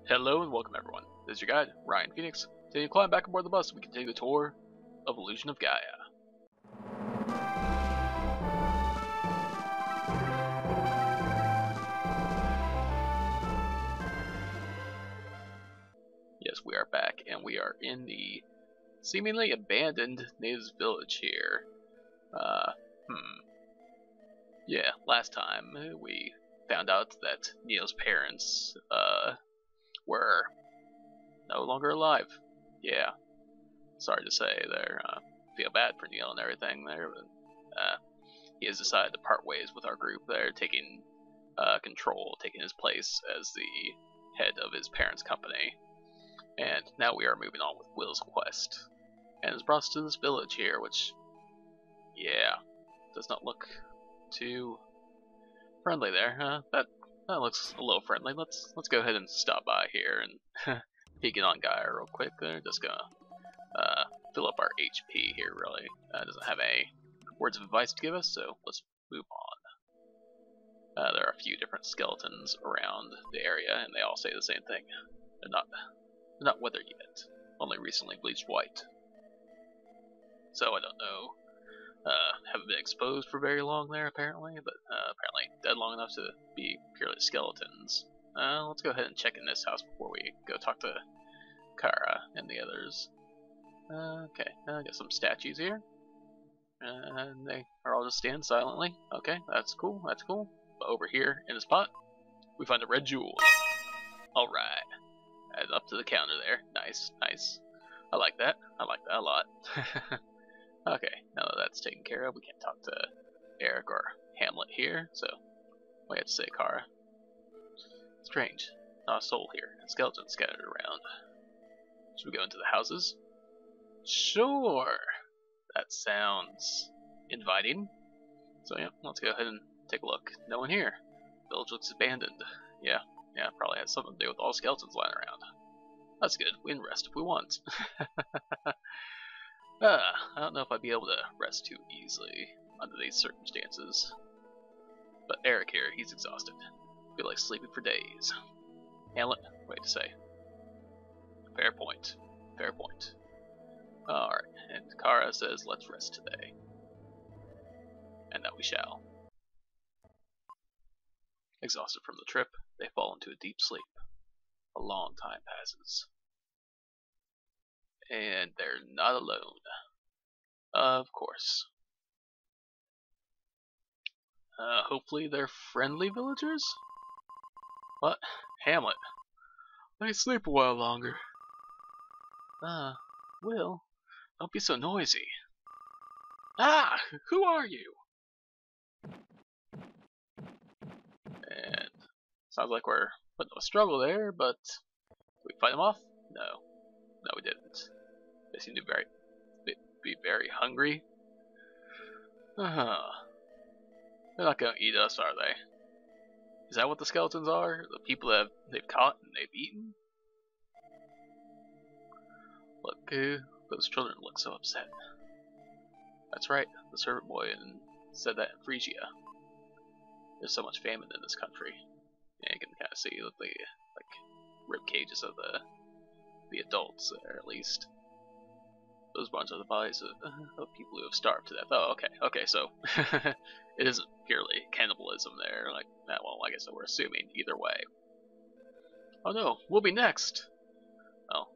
Hello and welcome everyone. This is your guide, Ryan Phoenix. Today you climb back aboard the bus so we can take the tour of Illusion of Gaia. Yes, we are back and we are in the seemingly abandoned natives village here. Yeah, last time we found out that Neo's parents, were no longer alive. Yeah, sorry to say there. Feel bad for Neo and everything there, but he has decided to part ways with our group there, taking control, taking his place as the head of his parents' company. And now we are moving on with Will's quest, and it's brought us to this village here, which, yeah, does not look too friendly there. That looks a little friendly. Let's go ahead and stop by here and peek it on Gaia real quick. They're just gonna fill up our HP here. Really, doesn't have any words of advice to give us, so let's move on. There are a few different skeletons around the area, and they all say the same thing. They're not weathered yet, only recently bleached white. So I don't know. Haven't been exposed for very long there apparently, but apparently dead long enough to be purely skeletons. Let's go ahead and check in this house before we go talk to Kara and the others. Okay, got some statues here, and they are all just standing silently. Okay, that's cool, that's cool. But over here in this pot, we find a red jewel. Alright, add up to the counter there. Nice, nice. I like that a lot. Okay, now that that's taken care of, we can't talk to Eric or Hamlet here, so what do you have to say, Kara? Strange, not a soul here, and skeletons scattered around. Should we go into the houses? Sure! That sounds inviting. So yeah, let's go ahead and take a look. No one here. Village looks abandoned. Yeah, probably has something to do with all the skeletons lying around. That's good, we can rest if we want. I don't know if I'd be able to rest too easily under these circumstances. But Eric here, he's exhausted. Feel like sleeping for days. Hamlet, wait to say. Fair point. Fair point. Alright, and Kara says let's rest today. And that we shall. Exhausted from the trip, they fall into a deep sleep. A long time passes. And they're not alone. Of course. Hopefully they're friendly villagers? What? Hamlet. Let me sleep a while longer. Will, don't be so noisy. Ah! Who are you? And sounds like we're putting up a struggle there, but did we fight them off? No. No, we didn't. They seem to be very hungry. They're not gonna eat us, are they? Is that what the skeletons are? The people that they've caught and they've eaten? Look, those children look so upset. That's right, the servant boy said that in Phrygia. There's so much famine in this country. Yeah, you can kind of see the rib cages of the adults there, at least. Those bunch of the bodies of people who have starved to death. Oh, okay, so it isn't purely cannibalism there, like that. Well, I guess we're assuming either way. Oh no, we'll be next. Well,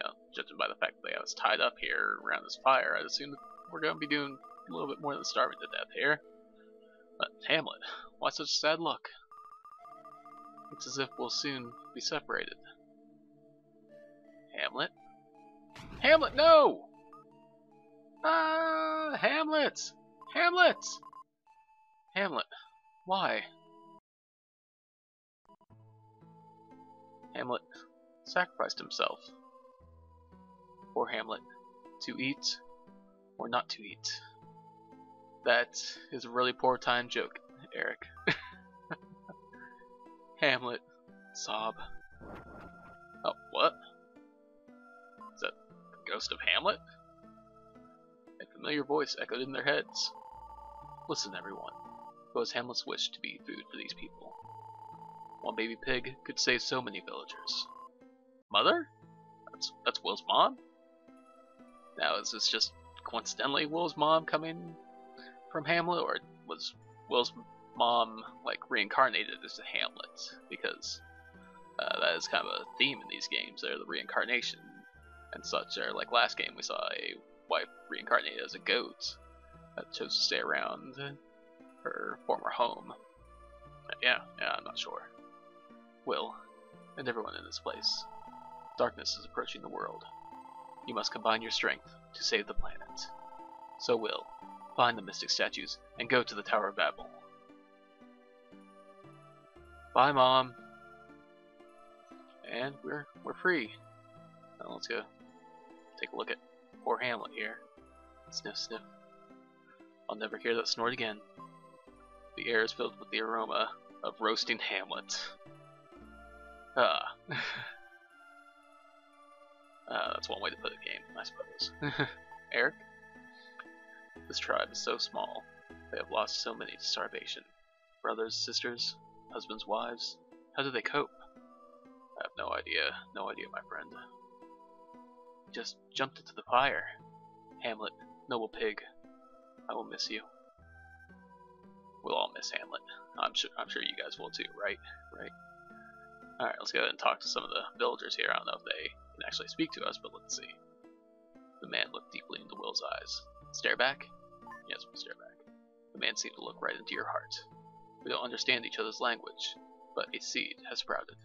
yeah, judging by the fact that they have us tied up here around this fire, I'd assume that we're going to be doing a little bit more than starving to death here. But Hamlet, why such a sad look? It's as if we'll soon be separated. Hamlet? Hamlet, no! Hamlet! Hamlet! Hamlet, why? Hamlet sacrificed himself. Poor Hamlet, to eat or not to eat. That is a really poor time joke, Eric. Hamlet, sob. Oh, what? Is that the ghost of Hamlet? A familiar voice echoed in their heads. Listen, everyone. It was Hamlet's wish to be food for these people. One baby pig could save so many villagers. Mother? That's Will's mom? Now, is this just coincidentally Will's mom coming from Hamlet, or was Will's mom like reincarnated as a Hamlet? Because that is kind of a theme in these games. They're the reincarnation and such. Or like last game, we saw a wife reincarnated as a goat that chose to stay around her former home. Yeah, I'm not sure. Will, and everyone in this place. Darkness is approaching the world. You must combine your strength to save the planet. So Will, find the mystic statues and go to the Tower of Babel. Bye, Mom. And we're free. Now let's go take a look at poor Hamlet here. Sniff, sniff. I'll never hear that snort again. The air is filled with the aroma of roasting Hamlet. That's one way to put a game, I suppose. Eric? This tribe is so small. They have lost so many to starvation. Brothers, sisters, husbands, wives. How do they cope? I have no idea. No idea, my friend. You just jumped into the fire. Hamlet, noble pig. I will miss you. We'll all miss Hamlet. I'm sure you guys will too, right? Right. Alright, let's go ahead and talk to some of the villagers here. I don't know if they can actually speak to us, but let's see. The man looked deeply into Will's eyes. Stare back? Yes, we'll stare back. The man seemed to look right into your heart. We don't understand each other's language, but a seed has sprouted.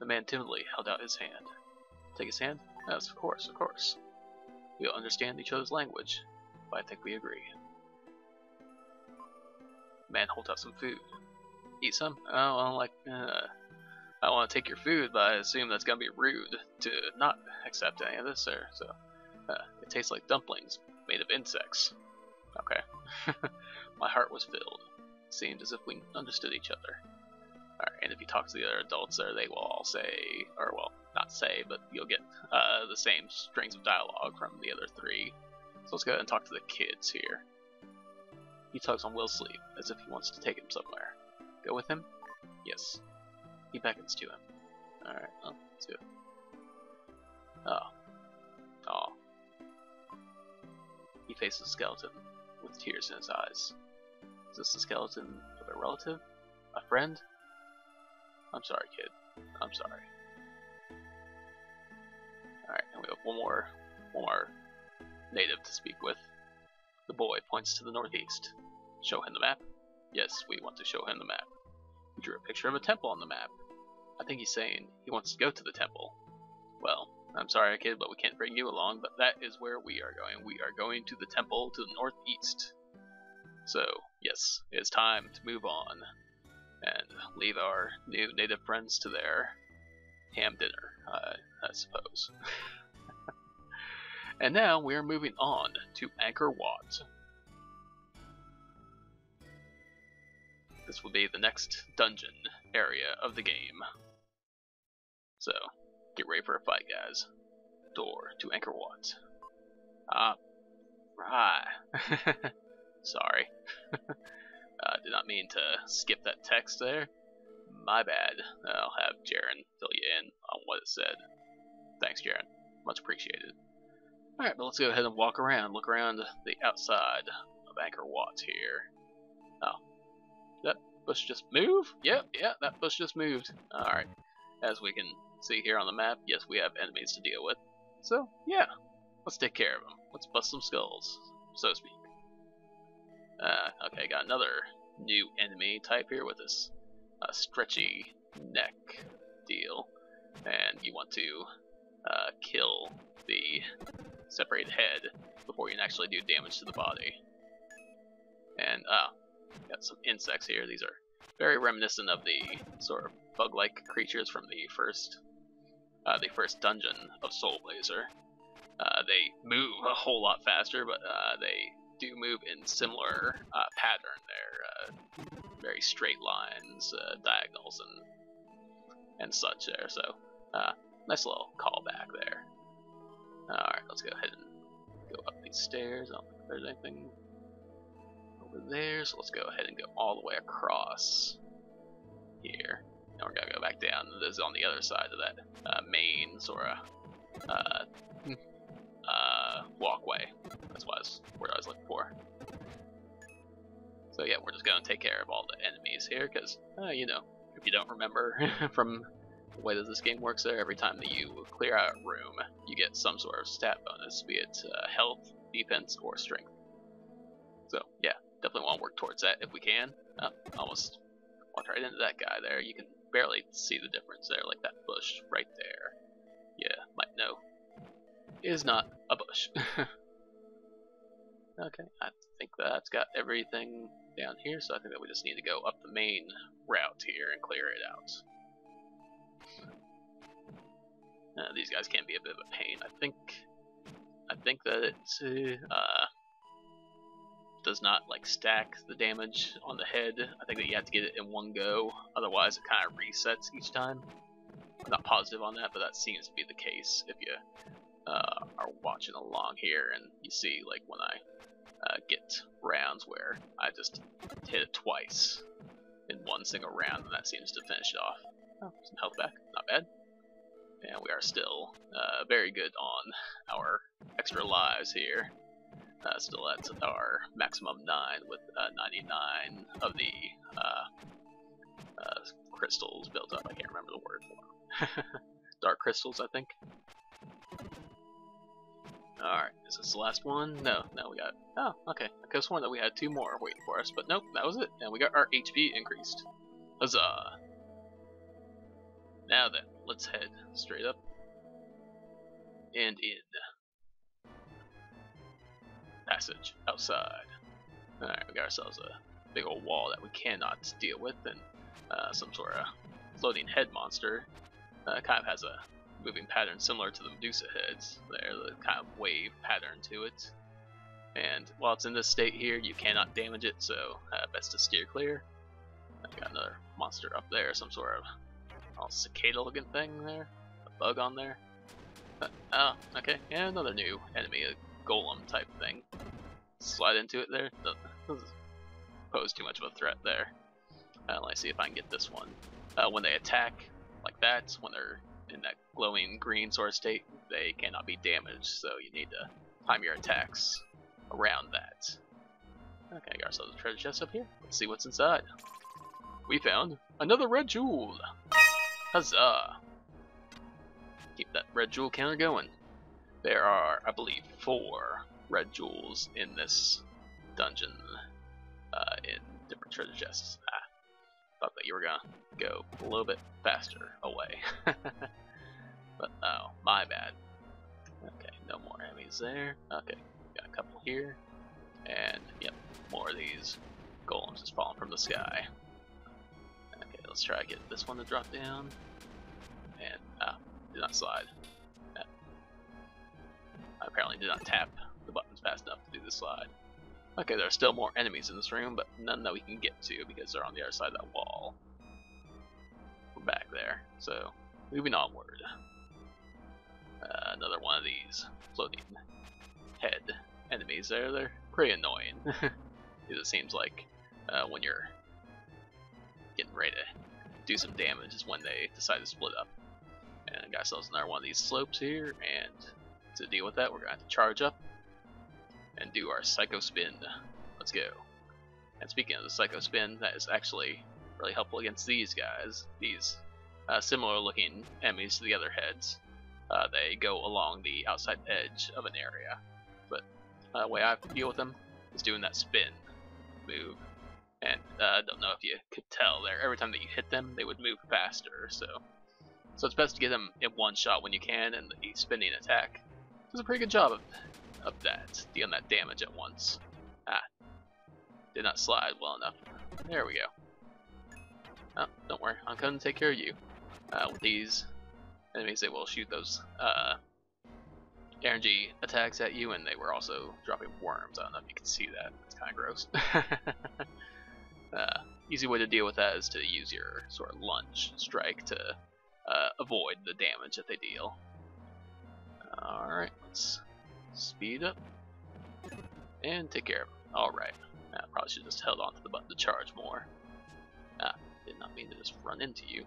The man timidly held out his hand. Take his hand? Yes, of course, of course. We don't understand each other's language, but I think we agree. The man holds out some food. Eat some? Oh, well, like, I want to take your food, but I assume that's gonna be rude to not accept any of this, sir. So, it tastes like dumplings made of insects. Okay. My heart was filled. It seemed as if we understood each other. Alright, and if you talk to the other adults there, they will all say, or well, not say, but you'll get the same strings of dialogue from the other three. So let's go ahead and talk to the kids here. He tugs on Will's sleeve, as if he wants to take him somewhere. Go with him? Yes. He beckons to him. Alright, well, let's do it. Oh. He faces the skeleton, with tears in his eyes. Is this the skeleton of a relative? A friend? I'm sorry, kid. I'm sorry. Alright, and we have one more native to speak with. The boy points to the northeast. Show him the map? Yes, we want to show him the map. He drew a picture of a temple on the map. I think he's saying he wants to go to the temple. Well, I'm sorry, kid, but we can't bring you along, but that is where we are going. We are going to the temple to the northeast. So, yes, it's time to move on and leave our new native friends to their ham dinner, I suppose. And now we are moving on to Angkor Wat. This will be the next dungeon area of the game. So, get ready for a fight, guys. Door to Angkor Wat. Right. Sorry. Did not mean to skip that text there. My bad. I'll have Jaren fill you in on what it said. Thanks, Jaren. Much appreciated. Alright, but let's go ahead and walk around. Look around the outside of Angkor Wat here. Oh. That bush just moved? Yep, that bush just moved. Alright. As we can see here on the map, yes, we have enemies to deal with. So, yeah. Let's take care of them. Let's bust some skulls, so to speak. Okay, got another new enemy type here with this stretchy neck deal. And you want to kill the separated head before you can actually do damage to the body. And got some insects here. These are very reminiscent of the sort of bug-like creatures from the first dungeon of Soul Blazer. They move a whole lot faster, but they do move in similar pattern. They're very straight lines, diagonals, and such there. So nice little callback there. Alright, let's go ahead and go up these stairs. I don't think there's anything over there, so let's go ahead and go all the way across here. Now we're gonna go back back down is on the other side of that main sort of walkway. That's what I was looking for. So yeah, we're just gonna take care of all the enemies here, because you know, if you don't remember from the way that this game works, there every time that you clear out a room, you get some sort of stat bonus, be it health, defense, or strength. So yeah, definitely want to work towards that if we can. Almost walked right into that guy there. You can barely see the difference there, like that bush right there. Yeah, might know. It is not a bush. Okay, I think that's got everything down here, so I think that we just need to go up the main route here and clear it out. These guys can be a bit of a pain. I think that it does not like stack the damage on the head. I think that you have to get it in one go, otherwise it kind of resets each time. I'm not positive on that, but that seems to be the case if you are watching along here and you see like when I get rounds where I just hit it twice in one single round, and that seems to finish it off. Oh, some health back, not bad. And we are still very good on our extra lives here. Still at our maximum 9 with 99 of the crystals built up. I can't remember the word for them. Dark crystals, I think. Alright, is this the last one? No, we got... Oh, okay. I could have sworn that we had 2 more waiting for us, but nope, that was it. And we got our HP increased. Huzzah! Now then, let's head straight up and in. Passage outside. Alright, we got ourselves a big old wall that we cannot deal with, and some sort of floating head monster. Kind of has a moving pattern similar to the Medusa heads. There, the kind of wave pattern to it. And while it's in this state here, you cannot damage it, so best to steer clear. I've got another monster up there, some sort of cicada-looking thing there, a bug on there. Oh, okay, yeah, another new enemy, a golem type thing. Slide into it there. Doesn't pose too much of a threat there. Let's see if I can get this one. When they attack like that, when they're in that glowing green sort of state, they cannot be damaged, so you need to time your attacks around that. Okay, got ourselves a treasure chest up here. Let's see what's inside. We found another red jewel! Huzzah! Keep that red jewel counter going. There are, I believe, 4 red jewels in this dungeon, in different treasure chests. Thought that you were gonna go a little bit faster away. But oh, my bad. Okay, no more enemies there. Okay, got a couple here. And yep, more of these golems just falling from the sky. Okay, let's try to get this one to drop down. And did not slide. I apparently did not tap the buttons fast enough to do the slide. Okay, there are still more enemies in this room, but none that we can get to because they're on the other side of that wall. We're back there, so moving onward. Another one of these floating head enemies there. They're pretty annoying. Because it seems like when you're getting ready to do some damage is when they decide to split up. And I got ourselves another one of these slopes here, and to deal with that, we're going to have to charge up and do our Psycho Spin. Let's go. And speaking of the Psycho Spin, that is actually really helpful against these guys. These similar looking enemies to the other heads. They go along the outside edge of an area. But the way I deal with them is doing that spin move. And I don't know if you could tell there, every time that you hit them, they would move faster. So it's best to get them in one shot when you can, and the spinning attack does a pretty good job of that, dealing that damage at once. Did not slide well enough. There we go. Oh, don't worry, I'm coming to take care of you. With these enemies, they will shoot those energy attacks at you, and they were also dropping worms. I don't know if you can see that. It's kind of gross. Easy way to deal with that is to use your sort of lunge strike to avoid the damage that they deal. Alright, let's speed up and take care of them. Alright, I probably should have just held on to the button to charge more. Did not mean to just run into you.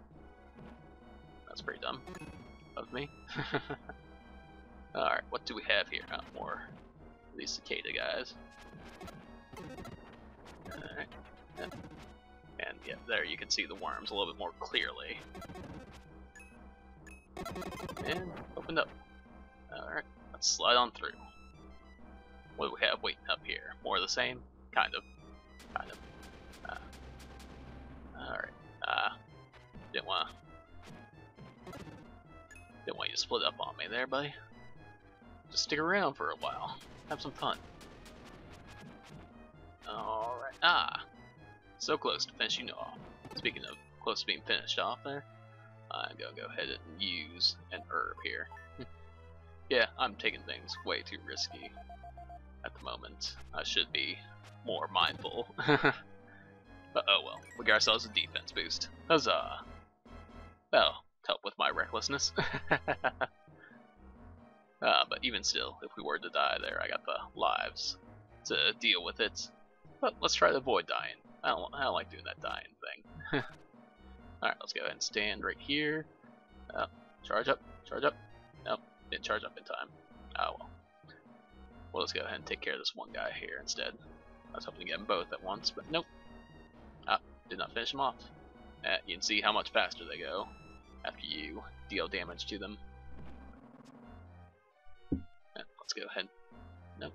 Very dumb of me. Alright, what do we have here? More of these cicada guys. Alright. Yep. And yeah, there you can see the worms a little bit more clearly. And opened up. Alright, let's slide on through. What do we have waiting up here? More of the same? Kind of. Kind of. Alright. Didn't want you to split up on me there, buddy. Just stick around for a while. Have some fun. Alright. So close to finishing off. Speaking of close to being finished off there, I'm gonna go ahead and use an herb here. Yeah, I'm taking things way too risky at the moment. I should be more mindful. But oh well, we got ourselves a defense boost. Huzzah! That'll help with my recklessness. But even still, if we were to die there, I got the lives to deal with it. But let's try to avoid dying. I don't like doing that dying thing. Alright, let's go ahead and stand right here. Charge up, charge up. Nope, didn't charge up in time. Oh well. Well, let's go ahead and take care of this one guy here instead. I was hoping to get them both at once, but nope. Did not finish them off. You can see how much faster they go after you deal damage to them. Let's go ahead. Nope.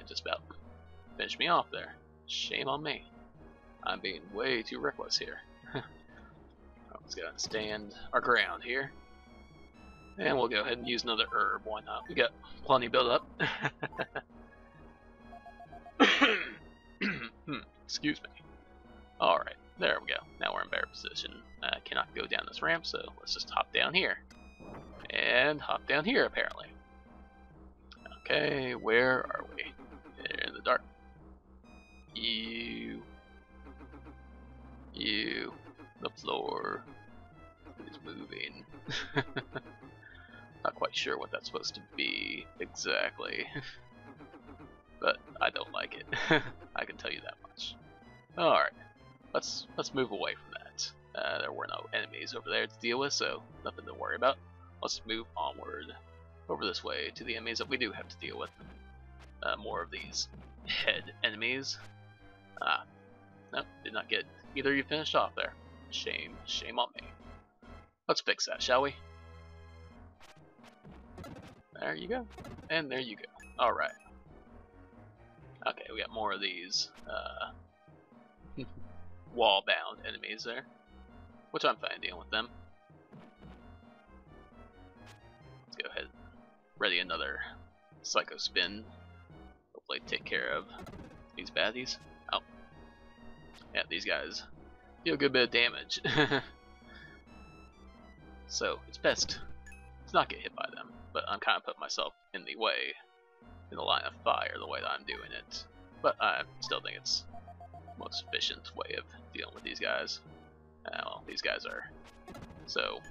Just about finished me off there. Shame on me. I'm being way too reckless here. Let's go ahead and stand our ground here. And we'll go ahead and use another herb. Why not? We got plenty built up. Excuse me. Alright, there we go. Now we're in better position. Cannot go down this ramp, so let's just hop down here. And hop down here, apparently. Okay, where are we? In the dark. You. The floor is moving. Not quite sure what that's supposed to be exactly. But I don't like it. I can tell you that much. Alright, let's move away from that. There were no enemies over there to deal with, so nothing to worry about. Let's move onward over this way to the enemies that we do have to deal with. More of these head enemies. Nope, did not get either of you finished off there. Shame on me. Let's fix that, shall we? There you go. And there you go. Alright. Okay, we got more of these wall-bound enemies there, which I'm fine dealing with them. Let's go ahead and ready another Psycho Spin. Hopefully take care of these baddies. Oh. Yeah, these guys deal a good bit of damage. So, it's best to not get hit by them, but I'm kind of putting myself in the way, in the line of fire, the way that I'm doing it. But I still think it's the most efficient way of dealing with these guys. Well, these guys are so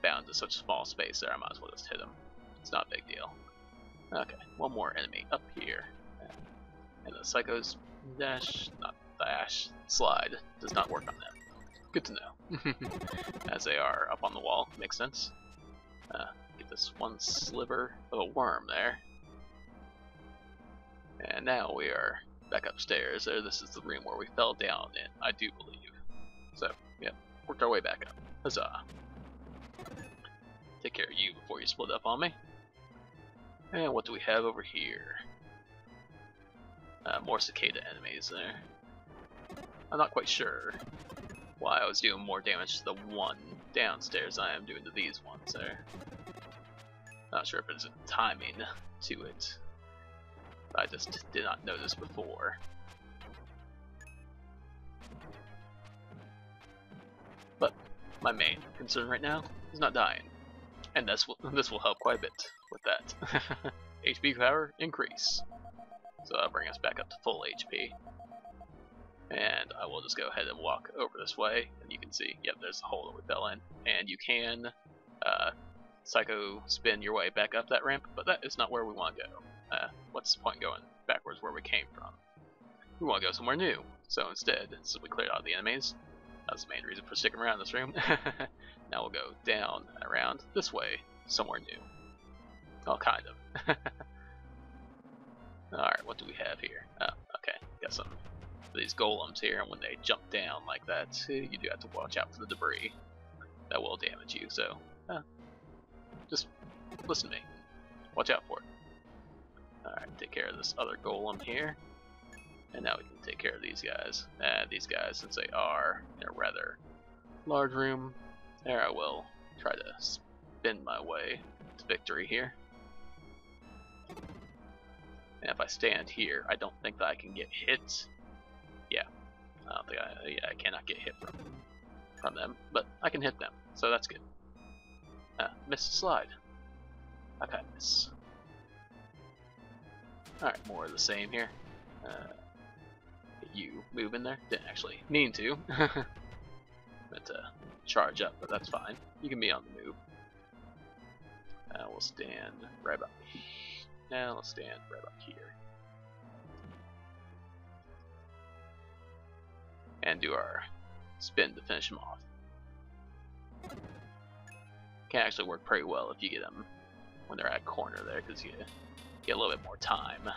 bound to such a small space there, I might as well just hit them. It's not a big deal. Okay, one more enemy up here. And the Psycho's slide does not work on them. Good to know. As they are up on the wall, makes sense. Get this one sliver of a worm there. And now we are back upstairs. This is the room where we fell down in, I do believe. So, yeah, worked our way back up. Huzzah. Take care of you before you split up on me. And what do we have over here? More cicada enemies there. I'm not quite sure why I was doing more damage to the one downstairs than I am doing to these ones there. Not sure if there's a timing to it. I just did not notice before. But my main concern right now is not dying, and this will help quite a bit with that. HP power increase, so that'll bring us back up to full HP. And I will just go ahead and walk over this way, and you can see, yep, there's the hole that we fell in, and you can Psycho Spin your way back up that ramp, but that is not where we want to go. What's the point going backwards where we came from? We want to go somewhere new. So instead, since we cleared out the enemies, that's the main reason for sticking around this room. Now we'll go down and around this way, somewhere new. Well, kind of. Alright, what do we have here? Oh, okay. Got some of these golems here, and when they jump down like that, you do have to watch out for the debris. That will damage you, so just listen to me. Watch out for it. Alright, take care of this other golem here. And now we can take care of these guys. These guys, since they are in a rather large room, there I will try to spin my way to victory here. And if I stand here, I don't think that I can get hit. Yeah, I don't think I cannot get hit from them, but I can hit them, so that's good. Missed slide. I've had this. Alright, more of the same here. You move in there. Didn't actually mean to. Meant to charge up, but that's fine. You can be on the move. We'll stand right about here. Now let's stand right about here. And do our spin to finish them off. Can actually work pretty well if you get them when they're at corner there, because you get a little bit more time.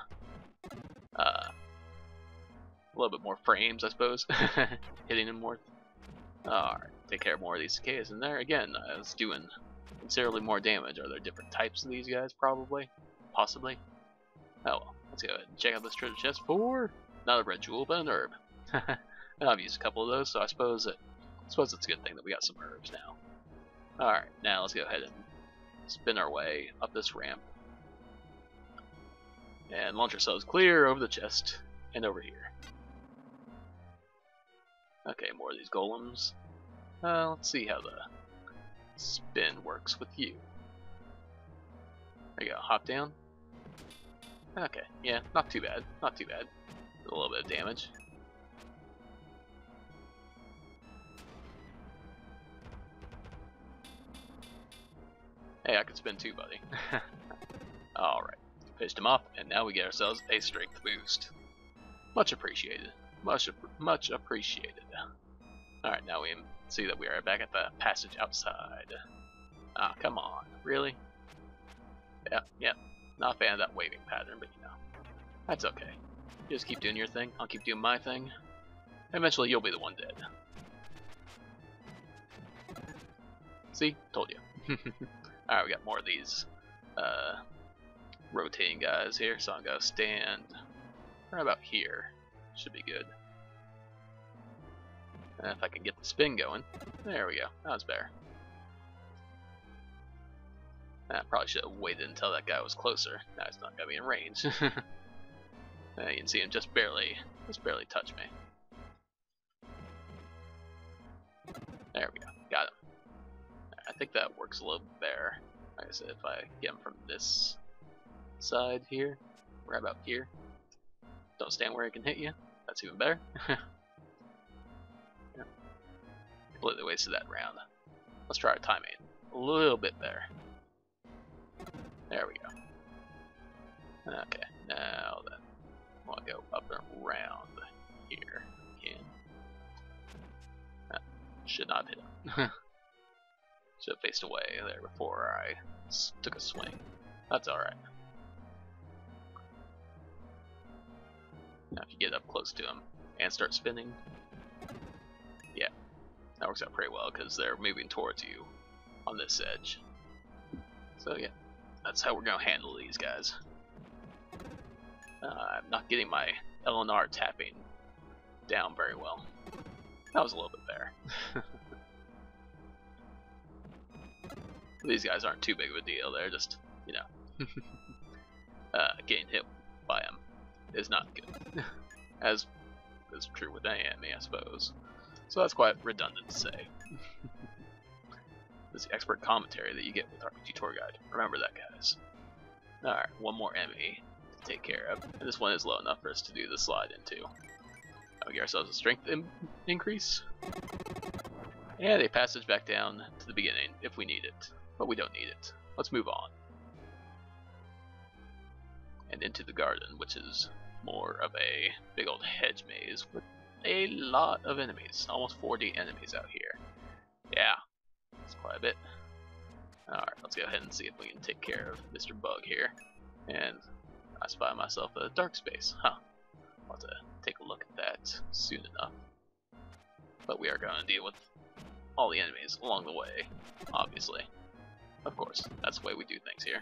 A little bit more frames, I suppose. Hitting them more. Alright, take care of more of these cicadas in there. Again, it's doing considerably more damage. Are there different types of these guys? Probably. Possibly. Oh well, let's go ahead and check out this treasure chest for not a red jewel, but an herb. And I've used a couple of those, so I suppose it's a good thing that we got some herbs now. Alright, now let's go ahead and spin our way up this ramp. And launch ourselves clear over the chest and over here. Okay, more of these golems. Let's see how the spin works with you. There you go, hop down. Okay, yeah, not too bad, not too bad. A little bit of damage. Hey, I can spin too, buddy. Alright, fished him off, and now we get ourselves a strength boost. Much appreciated. Much appreciated. Alright, now we see that we are back at the passage outside. Ah, come on. Really? Yep. Not a fan of that waving pattern, but you know. That's okay. You just keep doing your thing, I'll keep doing my thing. Eventually you'll be the one dead. See? Told you. Alright, we got more of these rotating guys here, so I'm gonna stand right about here. Should be good. And if I can get the spin going, there we go. That was better. I probably should have waited until that guy was closer. Now he's not gonna be in range. You can see him just barely touch me. There we go. Got him. I think that works a little better. Like I said, if I get him from this side here, right about here. Don't stand where he can hit you. That's even better. Yeah. Completely wasted that round. Let's try our timing a little bit better. There we go. Okay, now then, I want to go up and around here again. Should not hit him. Should have faced away there before I took a swing. That's alright. Now if you get up close to him and start spinning, yeah, that works out pretty well because they're moving towards you on this edge. So yeah, that's how we're going to handle these guys. I'm not getting my LNR tapping down very well. That was a little bit better. These guys aren't too big of a deal. They're just, you know, getting hit by them is not good. As is true with any enemy, I suppose. So that's quite redundant to say. This is the expert commentary that you get with RPG Tour Guide. Remember that, guys. Alright, one more enemy to take care of. And this one is low enough for us to do the slide into. Now we get ourselves a strength increase. And a passage back down to the beginning if we need it. But we don't need it. Let's move on. And into the garden, which is more of a big old hedge maze with a lot of enemies. Almost 40 enemies out here. Yeah, that's quite a bit. Alright, let's go ahead and see if we can take care of Mr. Bug here. And I spy myself a dark space. Huh. I'll have to take a look at that soon enough. But we are going to deal with all the enemies along the way, obviously. Of course, that's the way we do things here.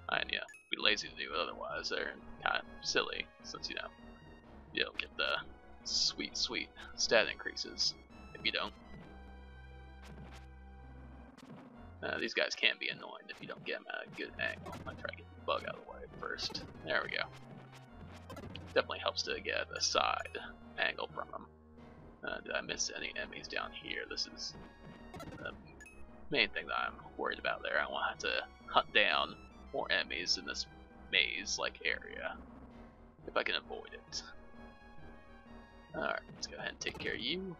And yeah, be lazy to do it otherwise. They're kind of silly, since you know, you don't get the sweet stat increases if you don't. These guys can be annoying if you don't get them at a good angle. I'll try to get the bug out of the way first. There we go. Definitely helps to get a side angle from them. Did I miss any enemies down here? This is the main thing that I'm worried about there. I don't want to have to hunt down more enemies in this maze-like area if I can avoid it. Alright, let's go ahead and take care of you.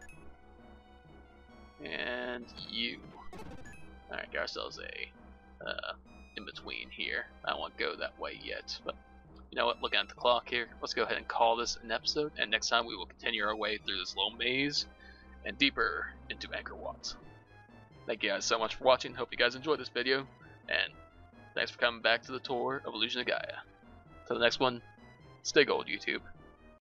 And you. Alright, got ourselves a in-between here. I don't want to go that way yet, but you know what, looking at the clock here, let's go ahead and call this an episode, and next time we will continue our way through this little maze and deeper into Angkor Wat. Thank you guys so much for watching, hope you guys enjoyed this video, and thanks for coming back to the tour of Illusion of Gaia. Till the next one, stay gold, YouTube.